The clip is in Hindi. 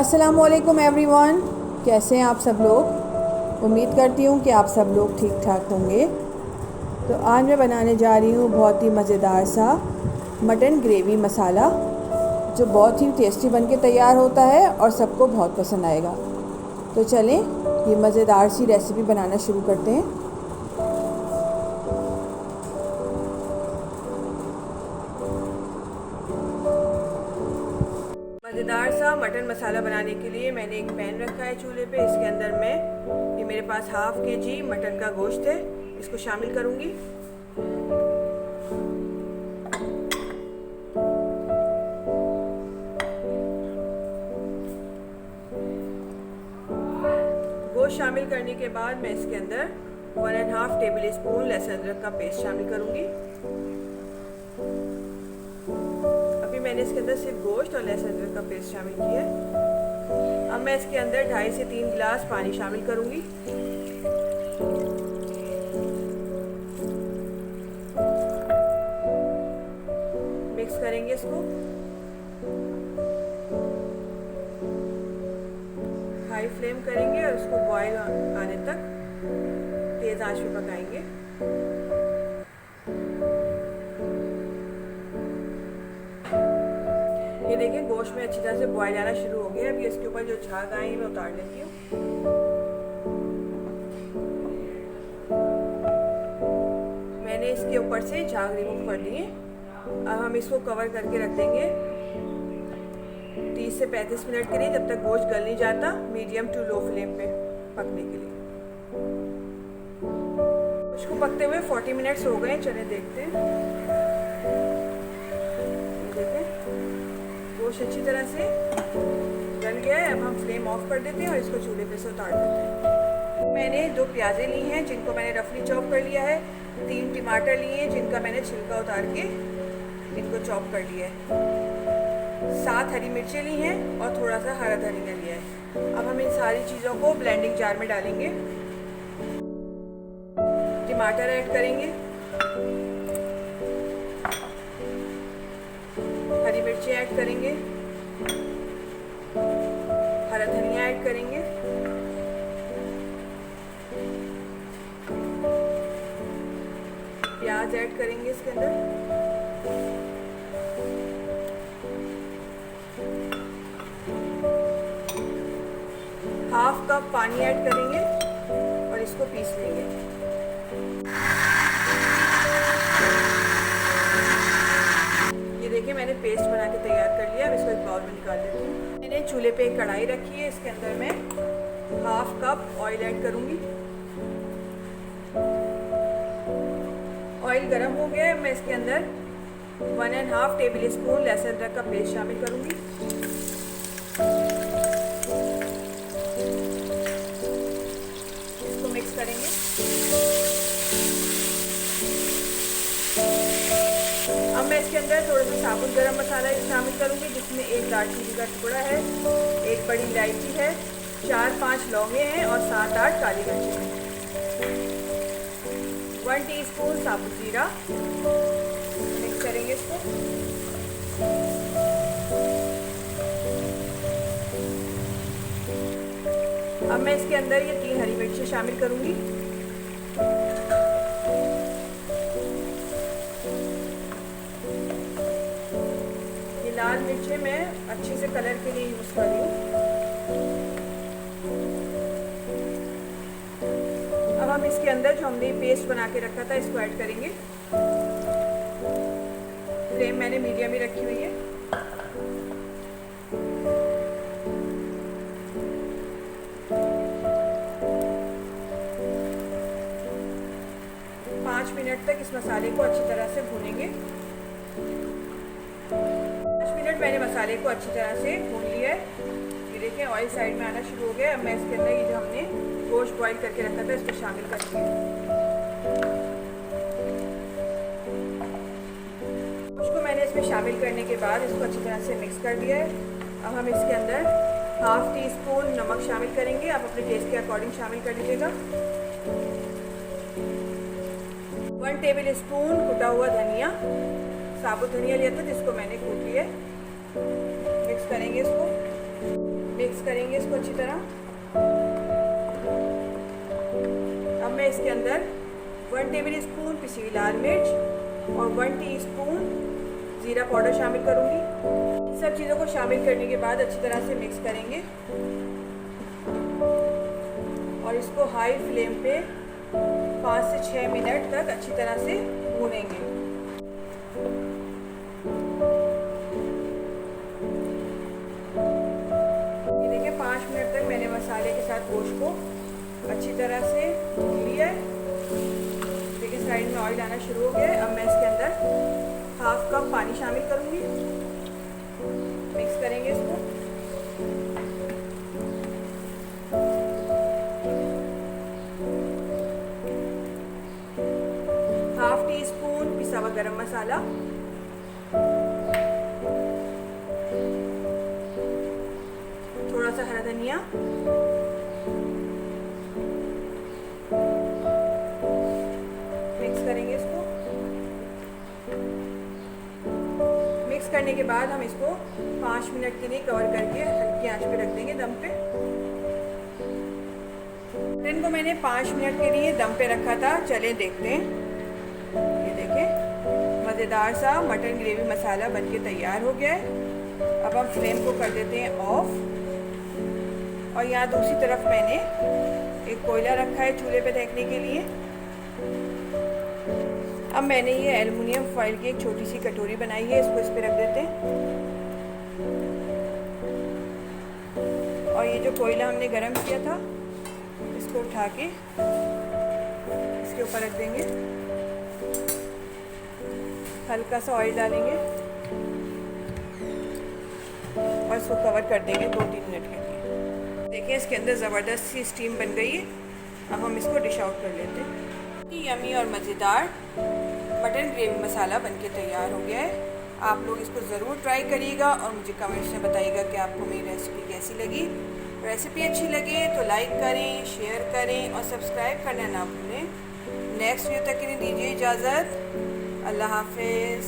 अस्सलाम वालेकुम एवरीवन। कैसे हैं आप सब लोग? उम्मीद करती हूँ कि आप सब लोग ठीक ठाक होंगे। तो आज मैं बनाने जा रही हूँ बहुत ही मज़ेदार सा मटन ग्रेवी मसाला, जो बहुत ही टेस्टी बन के तैयार होता है और सबको बहुत पसंद आएगा। तो चलें ये मज़ेदार सी रेसिपी बनाना शुरू करते हैं। मज़ेदार सा मटन मसाला बनाने के लिए मैंने एक पैन रखा है चूल्हे पे। इसके अंदर मैं ये मेरे पास हाफ़ kg मटन का गोश्त है, इसको शामिल करूँगी। गोश्त शामिल करने के बाद मैं इसके अंदर 1.5 टेबल स्पून लहसुन अदरक का पेस्ट शामिल करूँगी। मैंने इसके अंदर सिर्फ गोश्त और लहसुन अदरक का पेस्ट शामिल किया है। अब मैं इसके अंदर 2.5 से 3 गिलास पानी शामिल करूंगी। मिक्स करेंगे इसको। हाई फ्लेम करेंगे और इसको बॉयल आने तक तेज आंच पे पकाएंगे। ये देखिए गोश्त में अच्छी तरह से बॉयल आना शुरू हो गया। अब ये इसके ऊपर जो झाग आए हैं मैं उतार लेती हूँ। मैंने इसके ऊपर से झाग रिमूव कर लिए। अब हम इसको कवर करके रख देंगे 30 से 35 मिनट के लिए, जब तक गोश्त गल नहीं जाता, मीडियम टू लो फ्लेम पे पकने के लिए। उसको पकते हुए 40 मिनट्स हो गए। चले देखते हैं। गोश्त अच्छी तरह से गल गया है। अब हम फ्लेम ऑफ कर देते हैं और इसको चूल्हे पे से उतार देते हैं। मैंने 2 प्याज़ें ली हैं जिनको मैंने रफली चॉप कर लिया है। 3 टमाटर लिए हैं जिनका मैंने छिलका उतार के इनको चॉप कर लिया है। 7 हरी मिर्चें ली हैं और थोड़ा सा हरा धनिया लिया है। अब हम इन सारी चीज़ों को ब्लेंडिंग जार में डालेंगे। टमाटर ऐड करेंगे, हरी मिर्ची ऐड करेंगे, हरा धनिया ऐड करेंगे, प्याज ऐड करेंगे इसके अंदर, हाफ कप पानी ऐड करेंगे और इसको पीस लेंगे। देखिए मैंने पेस्ट बना के तैयार कर लिया। अब इसको एक बाउल में निकाल लेती हूँ। मैंने चूल्हे पे एक कढ़ाई रखी है। इसके अंदर मैं हाफ कप ऑयल ऐड करूँगी। ऑयल गर्म हो गया है। मैं इसके अंदर 1.5 टेबल स्पून लहसुन अदरक का पेस्ट शामिल करूँगी। इसको मिक्स करेंगे। अब मैं इसके अंदर थोड़ा सा साबुत गरम मसाला शामिल करूंगी, जिसमें 1 दालचीनी का टुकड़ा है, 1 बड़ी इलायची है, 4-5 लौंगे हैं और 7-8 काली मिर्ची हैं। 1 टीस्पून साबुत जीरा। मिक्स करेंगे इसको। अब मैं इसके अंदर ये 3 हरी मिर्ची शामिल करूंगी। लाल मिर्चें मैं अच्छे से कलर के लिए यूज़ कर रही हूँ। अब हम इसके अंदर जो हमने पेस्ट बना के रखा था इसको ऐड करेंगे। फ्लेम मैंने मीडियम ही रखी हुई है। पाँच मिनट तक इस मसाले को अच्छी तरह से भूनेंगे। मैंने मसाले को अच्छी तरह से भून लिया है। ये देखिए ऑयल साइड में आना शुरू हो गया। अब मैं इसके अंदर ये जो हमने गोश्त बॉईल करके रखा था इसको शामिल करेंगे। गोश्त को मैंने इसमें शामिल करने के बाद इसको अच्छी तरह से मिक्स कर दिया है। अब हम इसके अंदर हाफ टी स्पून नमक शामिल करेंगे। आप अपने टेस्ट के अकॉर्डिंग शामिल कर लीजिएगा। 1 टेबल स्पून कुटा हुआ धनिया, साबुत धनिया लिया था जिसको मैंने कूट लिया। मिक्स करेंगे इसको। मिक्स करेंगे इसको अच्छी तरह। अब मैं इसके अंदर 1 टेबल स्पून पिसी हुई लाल मिर्च और 1 टीस्पून ज़ीरा पाउडर शामिल करूँगी। सब चीज़ों को शामिल करने के बाद अच्छी तरह से मिक्स करेंगे और इसको हाई फ्लेम पे 5 से 6 मिनट तक अच्छी तरह से भूनेंगे। ये देखिए 5 मिनट तक मैंने मसाले के साथ गोश्त को अच्छी तरह से भून लिया है। देखिए साइड में ऑयल आना शुरू हो गया है। अब मैं इसके अंदर 1/2 कप पानी शामिल करूँगी। मिक्स करेंगे इसको। हाफ टी स्पून पिसा हुआ गरम मसाला, थोड़ा सा हरा धनिया, मिक्स करेंगे इसको। मिक्स करने के बाद हम इसको 5 मिनट के लिए कवर करके हल्की आंच पे रख देंगे दम पे। मटन को मैंने 5 मिनट के लिए दम पे रखा था। चले देखते हैं। ये देखें मज़ेदार सा मटन ग्रेवी मसाला बनके तैयार हो गया है। अब हम फ्लेम को कर देते हैं ऑफ। और यहाँ दूसरी तरफ मैंने एक कोयला रखा है चूल्हे पे सेकने के लिए। अब मैंने ये एल्युमिनियम फॉइल की एक छोटी सी कटोरी बनाई है, इसको इस पे रख देते हैं। और ये जो कोयला हमने गरम किया था इसको उठा के इसके ऊपर रख देंगे। हल्का सा ऑयल डालेंगे और इसको कवर कर देंगे 2-3 मिनट के लिए। देखिए इसके अंदर ज़बरदस्त सी स्टीम बन गई है। अब हम इसको डिश आउट कर लेते हैं। यमी और मज़ेदार मटन ग्रेवी मसाला बनके तैयार हो गया है। आप लोग इसको ज़रूर ट्राई करिएगा और मुझे कमेंट्स में बताइएगा कि आपको मेरी रेसिपी कैसी लगी। रेसिपी अच्छी लगे तो लाइक करें, शेयर करें और सब्सक्राइब करना ना भूलें। नेक्स्ट वीडियो तक के लिए दीजिए इजाज़त। अल्लाह हाफिज़।